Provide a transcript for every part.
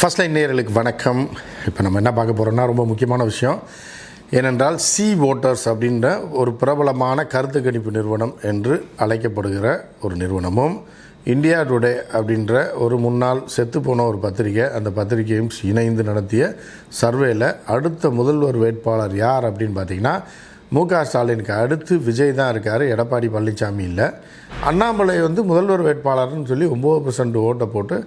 First line நேயர்களுக்கு வணக்கம். இப்போ நம்ம என்ன பார்க்க போகிறோம்னா ரொம்ப முக்கியமான விஷயம். ஏனென்றால் சி ஓட்டர்ஸ் அப்படின்ற ஒரு பிரபலமான கருத்து கணிப்பு நிறுவனம் என்று அழைக்கப்படுகிற ஒரு நிறுவனமும், இந்தியா டுடே அப்படின்ற ஒரு முன்னாள் செத்துப்போன ஒரு பத்திரிகை, அந்த பத்திரிகையும் இணைந்து நடத்திய சர்வேயில் அடுத்த முதல்வர் வேட்பாளர் யார் அப்படின்னு பார்த்திங்கன்னா மு.க. ஸ்டாலினுக்கு அடுத்து விஜய் தான் இருக்கார், எடப்பாடி பழனிசாமி இல்லை. அண்ணாமலை முதல்வர் வேட்பாளர்னு சொல்லி 9% ஓட்டை போட்டு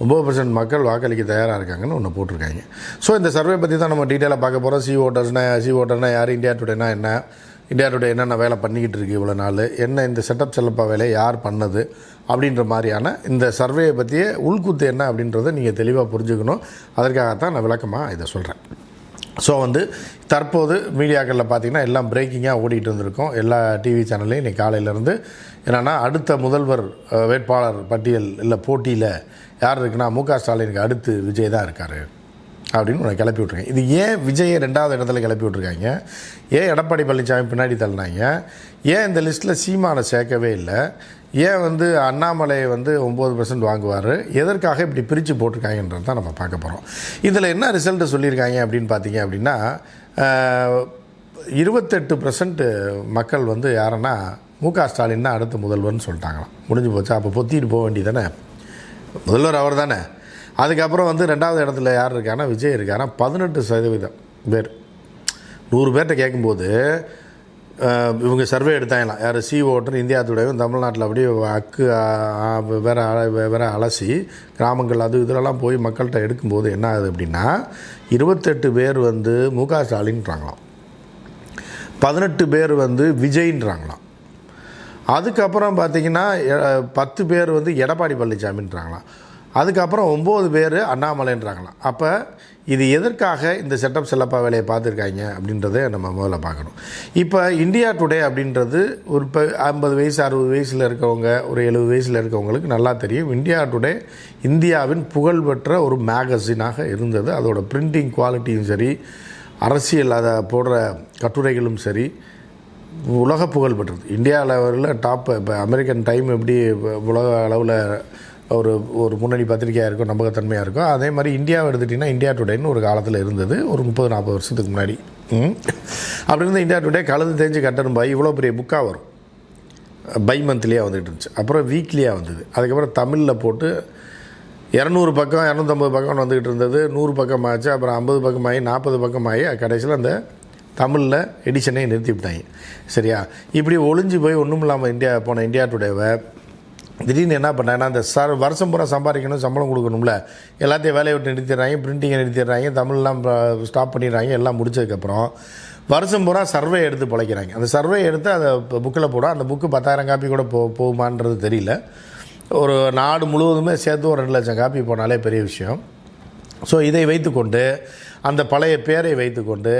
9% மக்கள் வாக்களிக்க தயாராக இருக்காங்கன்னு ஒன்று போட்டிருக்காங்க. ஸோ இந்த சர்வே பற்றி தான் நம்ம டீட்டெயிலாக பார்க்க போகிறோம். சி ஓட்டர்னா யார், இந்தியா டுடேனா என்ன, இந்தியா டுடே என்னென்ன வேலை பண்ணிக்கிட்டு இருக்குது இவ்வளோ நாள், என்ன இந்த செட்டப் செல்லப்பா வேலையை யார் பண்ணது அப்படின்ற மாதிரியான இந்த சர்வேயை பற்றிய உள்குத்து என்ன அப்படின்றத நீங்கள் தெளிவாக புரிஞ்சுக்கணும். அதற்காகத்தான் நான் விளக்கமாக இதை சொல்கிறேன். ஸோ தற்போது மீடியாக்களில் பார்த்திங்கன்னா எல்லாம் பிரேக்கிங்காக ஓடிட்டு இருந்திருக்கோம். எல்லா டிவி சேனல்லையும் இன்றைக்கி காலையிலேருந்து என்னென்னா அடுத்த முதல்வர் வேட்பாளர் பட்டியல் இல்லை போட்டியில் யார் இருக்குன்னா மு.க. ஸ்டாலினுக்கு அடுத்து விஜய் தான் இருக்கார் அப்படின்னு ஒன்று கிளப்பி விட்ருக்காங்க. இது ஏன் விஜயை 2வது இடத்துல கிளப்பி விட்ருக்காங்க, ஏன் எடப்பாடி பழனிசாமி பின்னாடி தள்ளினாங்க, ஏன் இந்த லிஸ்ட்டில் சீமானை சேர்க்கவே இல்லை, ஏன் அண்ணாமலை 9% வாங்குவார், எதற்காக இப்படி பிரித்து போட்டிருக்காங்கன்றது தான் நம்ம பார்க்க போகிறோம். இதில் என்ன ரிசல்ட்டு சொல்லியிருக்காங்க அப்படின்னு பார்த்தீங்க அப்படின்னா 28% மக்கள் யாருன்னா மு.க. ஸ்டாலின் தான் அடுத்த முதல்வர்னு சொல்லிட்டாங்களாம். முடிஞ்சு போச்சு. அப்போ பொத்திட்டு போக வேண்டியதானே, முதல்வர் அவர் தானே. அதுக்கப்புறம் 2வது இடத்துல யார் இருக்கானா விஜய் இருக்கானா. 18% பேர் 100 பேர்கிட்ட கேட்கும்போது இவங்க சர்வே எடுத்தாங்களாம். யார் சி ஓட்டர் இந்தியா டுடேவும் தமிழ்நாட்டில் அப்படியே வேற அலசி கிராமங்கள் அது இதெல்லாம் போய் மக்கள்கிட்ட எடுக்கும்போது என்ன ஆகுது அப்படின்னா 28 பேர் மு.க. ஸ்டாலின்றாங்களாம், 18 பேர் விஜய்ன்றாங்களாம். அதுக்கப்புறம் பார்த்திங்கன்னா 10 பேர் எடப்பாடி பழனிசாமின்றாங்களாம். அதுக்கப்புறம் 9 பேர் அண்ணாமலைன்றாங்களாம். அப்போ இது எதற்காக இந்த செட்டப் செல்லப்பா வேலையை பார்த்துருக்காங்க அப்படின்றத நம்ம முதல்ல பார்க்கணும். இப்போ இந்தியா டுடே அப்படின்றது ஒரு 50 வயசு 60 வயசில் இருக்கவங்க, ஒரு 70 வயசில் இருக்கவங்களுக்கு நல்லா தெரியும். இந்தியா டுடே இந்தியாவின் புகழ்பெற்ற ஒரு மேகசினாக இருந்தது. அதோட பிரிண்டிங் குவாலிட்டியும் சரி, அரசியல் அதை போடுற கட்டுரைகளும் சரி உலக புகழ் பெற்றது. இந்தியா லெவலில் டாப். இப்போ அமெரிக்கன் டைம் எப்படி உலக அளவில் ஒரு முன்னணி பத்திரிகையாக இருக்கும், நம்பகத்தன்மையாக இருக்கும், அதே மாதிரி இந்தியாவை எடுத்துட்டிங்கன்னா இந்தியா டுடேன்னு ஒரு காலத்தில் இருந்தது, ஒரு 30-40 வருஷத்துக்கு முன்னாடி. அப்படி இருந்து இந்தியா டுடே கழுது தேஞ்சு கட்டணும் இவ்வளோ பெரிய புக்காக வரும். பை மந்த்லியாக வந்துகிட்டு இருந்துச்சு, அப்புறம் வீக்லியாக வந்தது. அதுக்கப்புறம் தமிழில் போட்டு 200 பக்கம் 250 பக்கம் வந்துக்கிட்டு இருந்தது. 100 பக்கம் ஆச்சு, அப்புறம் 50 பக்கமாகி 40 பக்கமாகி கடைசியில் அந்த தமிழில் எடிஷனே நிறுத்தி விட்டாங்க. சரியா? இப்படி ஒளிஞ்சு போய் ஒன்றும் இல்லாமல் இந்தியா டுடேவை திடீர்னு என்ன பண்ணாங்கன்னா அந்த வருஷம் பூரா சம்பாதிக்கணும், சம்பளம் கொடுக்கணும்ல, எல்லாத்தையும் வேலையை விட்டு நிறுத்திடுறாங்க, பிரிண்டிங்கை நிறுத்திடுறாங்க, தமிழ்லாம் ஸ்டாப் பண்ணிடுறாங்க. எல்லாம் முடிச்சதுக்கப்புறம் வருஷம் பூரா சர்வே எடுத்து பிழைக்கிறாங்க. அந்த சர்வே எடுத்து அதை புக்கில் போடும். அந்த புக்கு 10,000 காப்பி கூட போகுமான்றது தெரியல. ஒரு நாடு முழுவதுமே சேர்த்து ஒரு 2 லட்சம் காப்பி போனாலே பெரிய விஷயம். ஸோ இதை வைத்துக்கொண்டு, அந்த பழைய பேரை வைத்துக்கொண்டு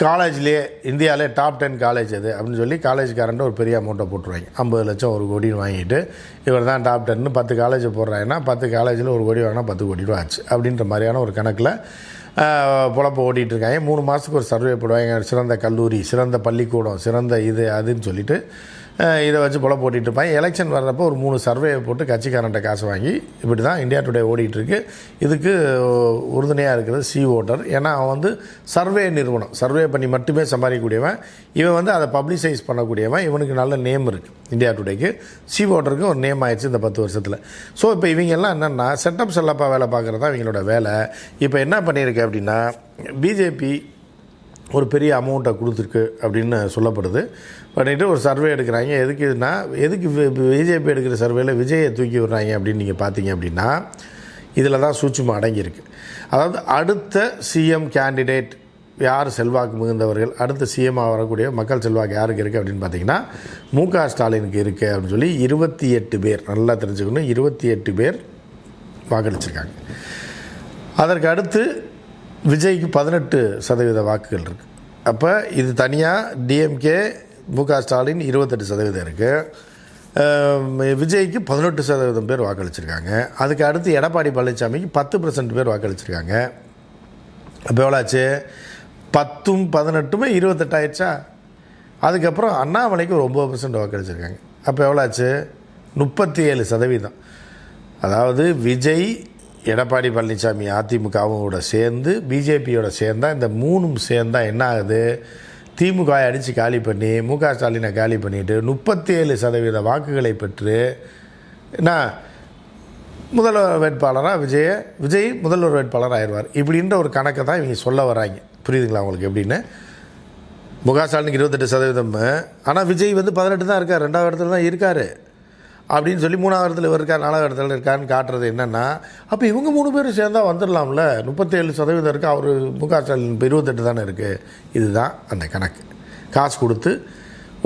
காலேஜ்லேயே இந்தியாவிலே டாப் 10 காலேஜ் அது அப்படின்னு சொல்லி காலேஜ்காரன்ட்டு ஒரு பெரிய அமௌண்ட்டை போட்டுருவாங்க. 50 லட்சம் 1 கோடின்னு வாங்கிட்டு இவர் தான் டாப் 10ன்னு 10 காலேஜ் போடுறாங்கன்னா 10 காலேஜில் 1 கோடி வாங்கினா 10 கோடி ரூபா ஆச்சு அப்படின்ற மாதிரியான ஒரு கணக்கில் பொழப்ப ஓட்டிகிட்ருக்காங்க. 3 மாதத்துக்கு ஒரு சர்வே போடுவாங்க. சிறந்த கல்லூரி, சிறந்த பள்ளிக்கூடம், சிறந்த இது அதுன்னு சொல்லிட்டு இதை வச்சு பொழப்ப ஓட்டிகிட்டு இருப்பாங்க. எலெக்ஷன் வர்றப்போ ஒரு 3 சர்வேயை போட்டு கட்சிக்காரன்ட்ட காசு வாங்கி இப்படி தான் இந்தியா டுடே ஓடிட்டுருக்கு. இதுக்கு உறுதுணையாக இருக்கிறது சி ஓட்டர். ஏன்னா அவன் சர்வே நிறுவனம், சர்வே பண்ணி மட்டுமே சம்பாதிக்கக்கூடியவன். இவன் அதை பப்ளிசைஸ் பண்ணக்கூடியவன். இவனுக்கு நல்ல நேம் இருக்குது. இந்தியா டுடேக்கு சி ஓட்டருக்கு ஒரு நேம் ஆயிடுச்சு இந்த 10 வருஷத்தில். ஸோ இப்போ இவங்கெல்லாம் என்னென்னா செட்டப் செல்லப்பா வேலை பார்க்குறது தான் இவங்களோட வேலை. இப்போ என்ன பண்ணியிருக்கு அப்படின்னா பிஜேபி ஒரு பெரிய அமௌண்ட்டை கொடுத்துருக்கு அப்படின்னு சொல்லப்படுது. பண்ணிவிட்டு ஒரு சர்வே எடுக்கிறாங்க. எதுக்கு பிஜேபி எடுக்கிற சர்வேயில் விஜயை தூக்கி விடுறாங்க அப்படின்னு நீங்கள் பார்த்தீங்க அப்படின்னா இதில் தான் சூட்சுமம் அடங்கியிருக்கு. அதாவது அடுத்த சிஎம் கேண்டிடேட் யார் செல்வாக்கு மிகுந்தவர்கள், அடுத்த சிஎம்மாக வரக்கூடிய மக்கள் செல்வாக்கு யாருக்கு இருக்குது அப்படின்னு பார்த்தீங்கன்னா மு.க. ஸ்டாலினுக்கு இருக்குது அப்படின்னு சொல்லி 28 பேர், நல்லா தெரிஞ்சுக்கணும், 28 பேர் வாக்களிச்சிருக்காங்க. அதற்கு அடுத்து விஜய்க்கு 18% வாக்குகள் இருக்குது. அப்போ இது தனியாக டிஎம்கே மு.க. ஸ்டாலின் 28% இருக்குது. விஜய்க்கு 18% பேர் வாக்களிச்சிருக்காங்க. அதுக்கு அடுத்து எடப்பாடி பழனிசாமிக்கு 10% பேர் வாக்களிச்சிருக்காங்க. அப்போ எவ்வளோ ஆச்சு? 10ம் 18மே 28 ஆயிடுச்சா? அதுக்கப்புறம் அண்ணாமலைக்கு ஒரு 9% வாக்களிச்சிருக்காங்க. அப்போ எவ்வளோ ஆச்சு? 37%. அதாவது விஜய் எடப்பாடி பழனிசாமி அதிமுகவோட சேர்ந்து பிஜேபியோட சேர்ந்தால் இந்த மூணும் சேர்ந்தால் என்ன ஆகுது, திமுக அடித்து காலி பண்ணி முக ஸ்டாலினை காலி பண்ணிவிட்டு 37% வாக்குகளை பெற்று என்ன முதல்வர் வேட்பாளராக விஜய் முதல்வர் வேட்பாளர் ஆயிடுவார். இப்படின்ற ஒரு கணக்கை தான் இவங்க சொல்ல வராங்க. புரியுதுங்களா உங்களுக்கு எப்படின்னு? முக ஸ்டாலினுக்கு 28%, ஆனால் விஜய் 18 தான் இருக்கார், 2வது இடத்துல தான் இருக்கார் அப்படின்னு சொல்லி 3வது இடத்துல இருக்கார், 4வது இடத்துல இருக்காருன்னு காட்டுறது என்னென்னா, அப்போ இவங்க 3 பேரும் சேர்ந்தால் வந்துடலாம்ல. 37% இருக்குது, அவர் முக ஸ்டாலின் இப்போ 28 தானே இருக்குது. இதுதான் அந்த கணக்கு. காசு கொடுத்து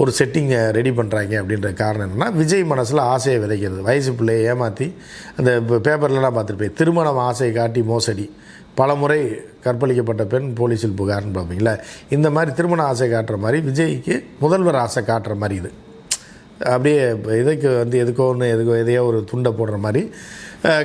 ஒரு செட்டிங்கை ரெடி பண்ணுறாங்க அப்படின்ற காரணம் என்னென்னா, விஜய் மனசில் ஆசையை விதைக்கிறது. வயசு பிள்ளையை ஏமாற்றி அந்த பேப்பர்லலாம் பார்த்துருப்பேன், திருமணம் ஆசை காட்டி மோசடி, பல முறை கற்பழிக்கப்பட்ட பெண் போலீஸில் புகார்னு பார்ப்பீங்களா. இந்த மாதிரி திருமண ஆசை காட்டுற மாதிரி விஜய்க்கு முதல்வர் ஆசை காட்டுற மாதிரி இது அப்படியே இதுக்கு எதையோ ஒரு துண்டை போடுற மாதிரி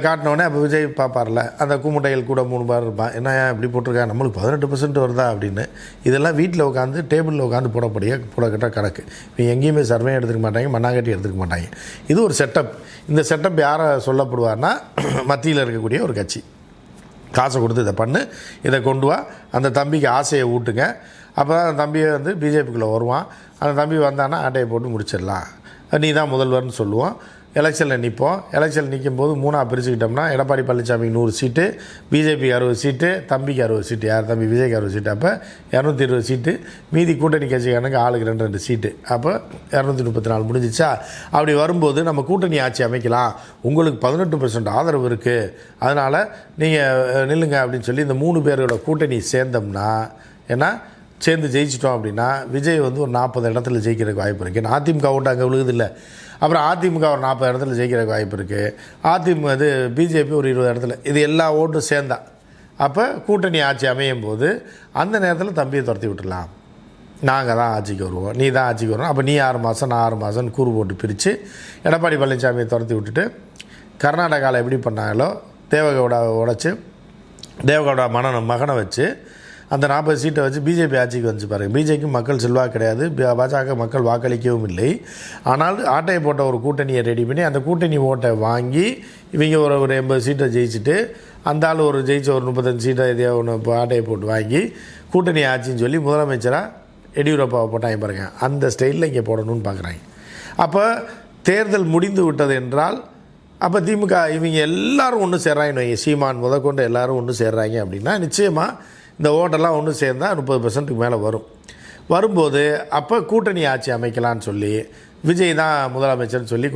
காட்டினோடனே அப்போ விஜய் பார்ப்பார்ல, அந்த கூமுட்டைகள் கூட 3 பார் இருப்பான், என்ன இப்படி போட்டிருக்கா, நம்மளுக்கு 18% வருதா அப்படின்னு. இதெல்லாம் வீட்டில் உட்காந்து டேபிளில் உட்காந்து போடக்கிட்ட கணக்கு. இப்போ எங்கேயுமே சர்வே எடுத்துக்க மாட்டாங்க, மண்ணாங்கட்டி எடுத்துக்க மாட்டாங்க. இது ஒரு செட்டப். இந்த செட்டப் யாரை சொல்லப்படுவார்னா, மத்தியில் இருக்கக்கூடிய ஒரு கட்சி காசை கொடுத்து இதை பண்ணு, இதை கொண்டு வா, அந்த தம்பிக்கு ஆசையை ஊட்டுங்க. அப்போ தான் அந்த தம்பியை பிஜேபிக்குள்ளே வருவான். அந்த தம்பி வந்தான்னா ஆட்டையை போட்டு முடிச்சிடலாம், நீ தான் முதல்வர்னு சொல்லுவோம். எலெக்ஷனில் நிற்போம். எலெக்ஷன் நிற்கும் போது 3ஆக பிரிச்சுக்கிட்டோம்னா, எடப்பாடி பழனிசாமிக்கு 100 சீட்டு, பிஜேபிக்கு 60 சீட்டு, தம்பிக்கு 60 சீட்டு, யார் தம்பி விஜய்க்கு 60 சீட்டு. அப்போ 220 சீட்டு. மீதி கூட்டணி கட்சிக்காரனுக்கு ஆளுக்கு 2 சீட்டு. அப்போ 234 முடிஞ்சிச்சா? அப்படி வரும்போது நம்ம கூட்டணி ஆட்சி அமைக்கலாம், உங்களுக்கு 18% ஆதரவு இருக்குது, அதனால் நீங்கள் நில்லுங்க அப்படின்னு சொல்லி இந்த 3 பேரோட கூட்டணி சேர்ந்தோம்னா, ஏன்னா சேர்ந்து ஜெயிச்சிட்டோம் அப்படின்னா விஜய் ஒரு 40 இடத்துல ஜெயிக்கிறதுக்கு வாய்ப்பு இருக்குது. அதிமுக ஓட்டு அங்கே விழுகுதில்லை. அப்புறம் அதிமுக ஒரு 40 இடத்துல ஜெயிக்கிறதுக்கு வாய்ப்பு இருக்குது. பிஜேபி ஒரு 20 இடத்துல. இது எல்லா ஓட்டும் சேர்ந்தா அப்போ கூட்டணி ஆட்சி அமையும் போது அந்த நேரத்தில் தம்பியை துரத்தி விட்டுடலாம். நாங்கள் தான் ஆட்சிக்கு வருவோம், நீ தான் ஆட்சிக்கு வருவோம். அப்போ நீ 6 மாதம் நான் 6 மாதம்னு கூறு போட்டு பிரித்து எடப்பாடி பழனிசாமியை துரத்தி விட்டுட்டு, கர்நாடகாவில் எப்படி பண்ணாங்களோ தேவகவுடாவை உடைச்சி தேவகவுடா மகனை வச்சு அந்த 40 சீட்டை வச்சு பிஜேபி ஆட்சிக்கு வந்து பாருங்கள். பிஜேபிக்கு மக்கள் செல்வாக்கு கிடையாது, பாஜக மக்கள் வாக்களிக்கவும் இல்லை. ஆனால் ஆட்டையை போட்ட ஒரு கூட்டணியை ரெடி பண்ணி அந்த கூட்டணி ஓட்டை வாங்கி இவங்க ஒரு 80 சீட்டை ஜெயிச்சுட்டு, அந்த ஆள் ஜெயிச்ச ஒரு 35 சீட்டை எதையோ ஒன்று ஆட்டையை போட்டு வாங்கி கூட்டணி ஆட்சின்னு சொல்லி முதலமைச்சராக எடியூரப்பாவை போட்டாங்க பாருங்கள். அந்த ஸ்டைலில் இங்கே போடணும்னு பார்க்குறாங்க. அப்போ தேர்தல் முடிந்து விட்டது என்றால் அப்போ திமுக இவங்க எல்லோரும் ஒன்று சேர்றாங்க, சீமான் முதற்கொண்டு எல்லோரும் ஒன்று சேர்றாங்க அப்படின்னா நிச்சயமாக இந்த ஓட்டெல்லாம் ஒன்று சேர்ந்தால் 30%க்கு மேலே வரும்போது அப்போ கூட்டணி ஆட்சி அமைக்கலான்னு சொல்லி விஜய் தான் முதலமைச்சர்னு சொல்லி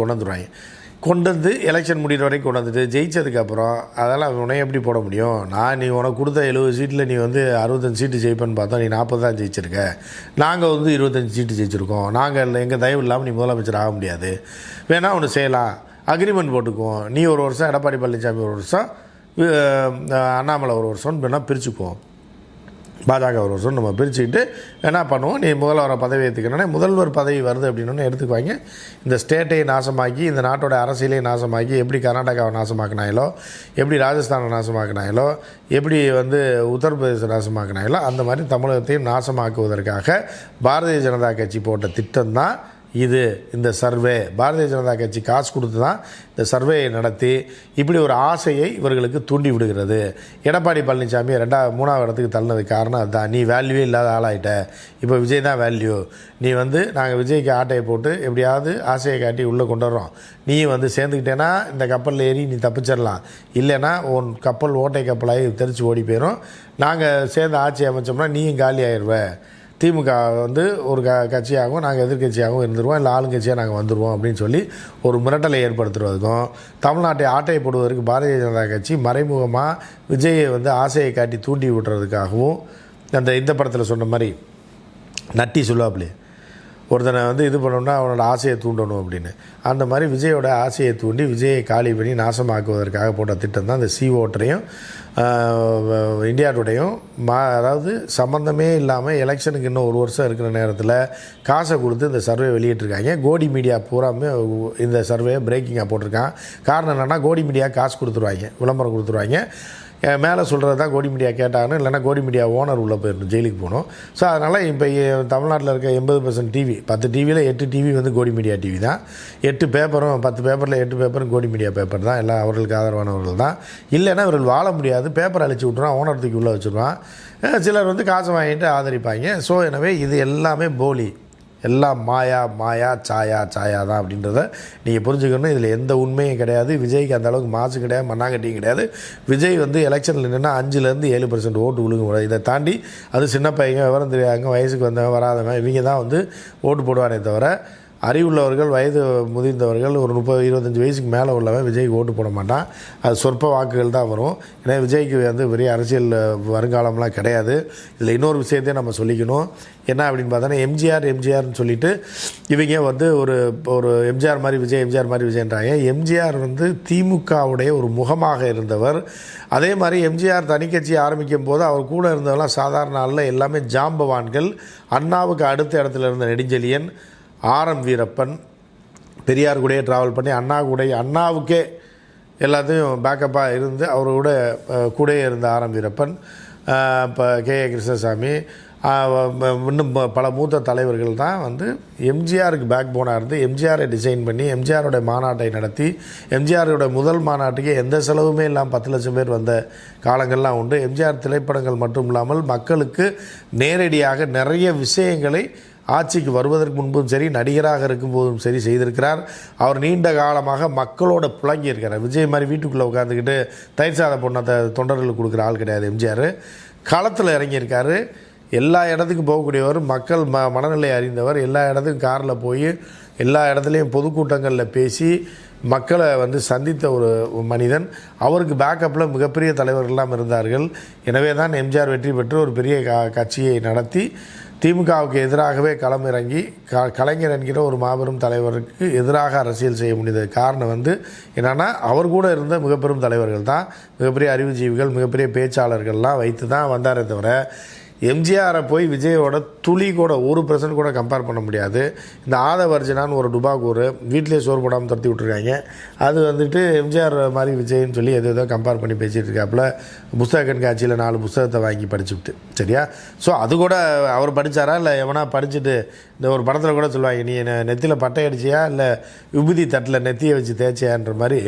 கொண்டு வந்து எலெக்ஷன் முடிகிற வரைக்கும் கொண்டு வந்துட்டு ஜெயிச்சதுக்கப்புறம் அதெல்லாம் உன்னைய எப்படி போட முடியும்? நீ உனக்கு கொடுத்த 70 சீட்டில் நீ 65 சீட்டு ஜெயிப்பேன்னு பார்த்தா நீ 40 தான் ஜெயிச்சிருக்க, நாங்கள் 25 சீட்டு ஜெயிச்சிருக்கோம், நாங்கள் எங்கள் தயவு இல்லாமல் நீ முதலமைச்சர் ஆக முடியாது, வேணால் ஒன்று செய்யலாம், அக்ரிமெண்ட் போட்டுக்குவோம், நீ ஒரு வருஷம் எடப்பாடி பழனிசாமி ஒரு வருஷம் அண்ணாமலை ஒரு வருஷம்னு வேணால் பிரிச்சுக்குவோம், பாஜக ஒரு வருஷம் நம்ம பிரிச்சுக்கிட்டு என்ன பண்ணுவோம், நீ முதல்வரை பதவி ஏற்றுக்கணுன்னே முதல்வர் பதவி வருது அப்படின்னு எடுத்துக்குவாங்க. இந்த ஸ்டேட்டையை நாசமாக்கி இந்த நாட்டோட அரசியலையும் நாசமாக்கி எப்படி கர்நாடகாவை நாசமாக்கினாங்களோ, எப்படி ராஜஸ்தானை நாசமாக்கினாங்களோ, எப்படி உத்தரப்பிரதேச நாசமாக்கினாங்களோ, அந்த மாதிரி தமிழகத்தையும் நாசமாக்குவதற்காக பாரதிய ஜனதா கட்சி போட்ட திட்டம்தான் இது. இந்த சர்வே பாரதிய ஜனதா கட்சி காசு கொடுத்து தான் இந்த சர்வேயை நடத்தி இப்படி ஒரு ஆசையை இவர்களுக்கு தூண்டி விடுகிறது. எடப்பாடி பழனிசாமி 3வது இடத்துக்கு தள்ளினதுக்கு காரணம் அதுதான். நீ வேல்யூவே இல்லாத ஆளாயிட்ட, இப்போ விஜய் தான் வேல்யூ, நீ நாங்கள் விஜய்க்கு ஆட்டையை போட்டு எப்படியாவது ஆசையை காட்டி உள்ளே கொண்டு வர்றோம், நீ சேர்ந்துக்கிட்டேன்னா இந்த கப்பலில் ஏறி நீ தப்பிச்சிடலாம், இல்லைன்னா உன் கப்பல் ஓட்டை கப்பலாகி தெரிச்சு ஓடி போயிடும், நாங்கள் சேர்ந்து ஆட்சி அமைச்சோம்னா நீயும் காலி ஆயிடுவ, திமுக ஒரு கட்சியாகவும் நாங்கள் எதிர்கட்சியாகவும் இருந்துருவோம், இல்லை ஆளுங்கட்சியாக நாங்கள் வந்துடுவோம் அப்படின்னு சொல்லி ஒரு மிரட்டலை ஏற்படுத்துவதற்கும், தமிழ்நாட்டை ஆட்டையை போடுவதற்கு பாரதிய ஜனதா கட்சி மறைமுகமாக விஜயை ஆசையை காட்டி தூண்டி விட்டுறதுக்காகவும், இந்த படத்தில் சொன்ன மாதிரி நட்டி சொல்லுவாப்லே, ஒருத்தனை இது பண்ணணும்னா அவனோட ஆசையை தூண்டணும் அப்படின்னு, அந்த மாதிரி விஜயோட ஆசையை தூண்டி விஜயை காலி பண்ணி நாசமாக்குவதற்காக போட்ட திட்டம் தான் இந்த ஓட்டரையும் இந்தியா டுடேயும் அதாவது சம்மந்தமே இல்லாமல் எலெக்ஷனுக்கு இன்னும் 1 வருஷம் இருக்கிற நேரத்தில் காசை கொடுத்து இந்த சர்வே வெளியிட்டிருக்காங்க. கோடி மீடியா பூராமே இந்த சர்வே பிரேக்கிங்காக போட்டிருக்கான். காரணம் என்னென்னா கோடி மீடியா காசு கொடுத்துருவாங்க, விளம்பரம் கொடுத்துருவாங்க. மேலே சொல்கிறது தான் கோடி மீடியா கேட்டாங்கன்னு, இல்லைனா கோடி மீடியா ஓனர் உள்ளே போயிடணும், ஜெயிலுக்கு போகணும். ஸோ அதனால் இப்போ தமிழ்நாட்டில் இருக்க 80% டிவி, 10 டிவியில் 8 டிவி வந்து கோடி மீடியா டிவி தான். 8 பேப்பரும் 10 பேப்பரில் 8 பேப்பரும் கோடி மீடியா பேப்பர் தான். எல்லாம் அவர்களுக்கு ஆதரவானவர்கள் தான். இல்லைன்னா இவர்கள் வாழ முடியாது. பேப்பர் அழிச்சு விட்ருவான், ஓனர் தூக்கி உள்ளே வச்சுருவான். சிலர் வந்து காசை வாங்கிட்டு ஆதரிப்பாங்க. ஸோ எனவே இது எல்லாமே போலி, எல்லாம் மாயா சாயா தான் அப்படின்றத நீங்கள் புரிஞ்சுக்கணும். இதில் எந்த உண்மையும் கிடையாது. விஜய்க்கு அந்த அளவுக்கு மாசு கிடையாது, மண்ணாங்கட்டியும் கிடையாது. விஜய் வந்து எலெக்ஷனில் நின்னா 5-7% ஓட்டு விழுங்க கூடாது. இதை தாண்டி அது சின்ன பையங்க, விவரம் தெரியாதவங்க, வயசுக்கு வந்தவங்க, வராதவங்க, இவங்க தான் வந்து ஓட்டு போடுவானே தவிர அறிவுள்ளவர்கள், வயது முதிர்ந்தவர்கள், ஒரு 30-25 வயசுக்கு மேலே உள்ளவன் விஜய்க்கு ஓட்டு போட மாட்டான். அது சொற்ப வாக்குகள் தான் வரும். ஏன்னா விஜய்க்கு வந்து பெரிய அரசியல் வருங்காலம்லாம் கிடையாது. இதில் இன்னொரு விஷயத்தையும் நம்ம சொல்லிக்கணும். என்ன அப்படின்னு பார்த்தோன்னா, எம்ஜிஆர்னு சொல்லிட்டு இவங்க வந்து ஒரு எம்ஜிஆர் மாதிரி விஜய், எம்ஜிஆர் மாதிரி விஜயன்றாங்க. எம்ஜிஆர் வந்து திமுகவுடைய ஒரு முகமாக இருந்தவர். அதே மாதிரி எம்ஜிஆர் தனிக்கட்சி ஆரம்பிக்கும் போது அவர் கூட இருந்தவெல்லாம் சாதாரண ஆளில் எல்லாமே ஜாம்பவான்கள். அண்ணாவுக்கு அடுத்த இடத்துல இருந்த நெடுஞ்செழியன், ஆர்.எம். வீரப்பன், பெரியார் கூடயே ட்ராவல் பண்ணி அண்ணாவுக்கே எல்லாத்தையும் பேக்கப்பாக இருந்து அவரோட கூடயே இருந்த ஆர்.எம். வீரப்பன், இப்போ கே.ஏ. கிருஷ்ணசாமி, இன்னும் பல மூத்த தலைவர்கள் தான் வந்து எம்ஜிஆருக்கு பேக் போனாக இருந்து எம்ஜிஆரை டிசைன் பண்ணி எம்ஜிஆரோட மாநாட்டை நடத்தி, எம்ஜிஆரோட முதல் மாநாட்டுக்கு எந்த செலவுமே இல்லாமல் 10 லட்சம் பேர் வந்த காலங்கள்லாம் உண்டு. எம்ஜிஆர் திரைப்படங்கள் மட்டும் இல்லாமல் மக்களுக்கு நேரடியாக நிறைய விஷயங்களை ஆட்சிக்கு வருவதற்கு முன்பும் சரி, நடிகராக இருக்கும்போதும் சரி செய்திருக்கிறார். அவர் நீண்ட காலமாக மக்களோட புழங்கி இருக்கிறார். விஜய் மாதிரி வீட்டுக்குள்ளே உட்காந்துக்கிட்டு தயிர் சாத பொண்ணை தொண்டர்களுக்கு கொடுக்குற ஆள் கிடையாது. எம்ஜிஆர் களத்தில் இறங்கியிருக்காரு. எல்லா இடத்துக்கும் போகக்கூடியவர், மக்கள் மனநிலை அறிந்தவர். எல்லா இடத்துக்கும் காரில் போய் எல்லா இடத்துலையும் பொதுக்கூட்டங்களில் பேசி மக்களை வந்து சந்தித்த ஒரு மனிதன். அவருக்கு பேக்கப்பில் மிகப்பெரிய தலைவர்கள்லாம் இருந்தார்கள். எனவே தான் எம்ஜிஆர் வெற்றி பெற்று ஒரு பெரிய கட்சியை நடத்தி திமுகவுக்கு எதிராகவே களம் இறங்கி கலைஞர் என்கிற ஒரு மாபெரும் தலைவருக்கு எதிராக அரசியல் செய்ய முடிந்தது. காரணம் வந்து என்னென்னா, அவர் கூட இருந்த மிகப்பெரும் தலைவர்கள் தான், மிகப்பெரிய அறிவுஜீவிகள், மிகப்பெரிய பேச்சாளர்கள்லாம் வைத்து தான் வந்தாரே தவிர எம்ஜிஆரை போய் விஜயோட துளி கூட 1% கூட கம்பேர் பண்ண முடியாது. இந்த ஆதவர்ஜனான்னு ஒரு டுபாக்கூர் வீட்டிலே சோறு போடாமல் துரத்தி விட்ருக்காங்க. அது வந்துட்டு எம்ஜிஆர் மாதிரி விஜய்ன்னு சொல்லி எதோ கம்பேர் பண்ணி பேசிகிட்டு இருக்காப்புல. புஸ்தக கண்காட்சியில் 4 புஸ்தகத்தை வாங்கி படிச்சுவிட்டு, சரியா? ஸோ அது கூட அவர் படித்தாரா, இல்லை எவனா படிச்சுட்டு இந்த ஒரு படத்தில் கூட சொல்லுவாங்க, நீ நெத்தியில் பட்டை அடிச்சியா இல்லை விபூதி தட்டில் நெத்தியை வச்சு தேய்ச்சியான்ற மாதிரி,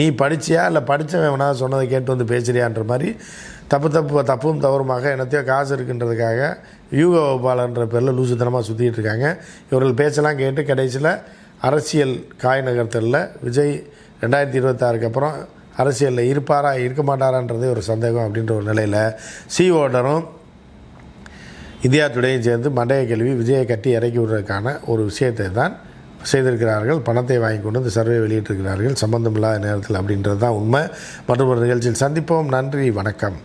நீ படிச்சியா இல்லை படித்தவன் எவனா சொன்னதை கேட்டு வந்து பேசுறியான்ற மாதிரி தப்பும் தவறுமாக என்னத்தையோ காசு இருக்குன்றதுக்காக யூகோபாலன்ற பேரில் லூசுத்தனமாக சுற்றிட்டு இருக்காங்க. இவர்கள் பேச்செல்லாம் கேட்டு கடைசியில் அரசியல் காய் நகர்த்தலில் விஜய் 2026க்கு அப்புறம் அரசியலில் இருப்பாரா இருக்க மாட்டாரான்றதே ஒரு சந்தேகம் அப்படின்ற ஒரு நிலையில் ஓடரும் இந்தியா டுடேயும் சேர்ந்து மண்டைய கேள்வி விஜயை கட்டி இறக்கி விடுறதுக்கான ஒரு விஷயத்தை தான் செய்திருக்கிறார்கள். பணத்தை வாங்கி கொண்டு இந்த சர்வே வெளியிட்டிருக்கிறார்கள் சம்பந்தமில்லாத நேரத்தில் அப்படின்றது தான் உண்மை. மற்றும் ஒரு நிகழ்ச்சியில் சந்திப்போம். நன்றி, வணக்கம்.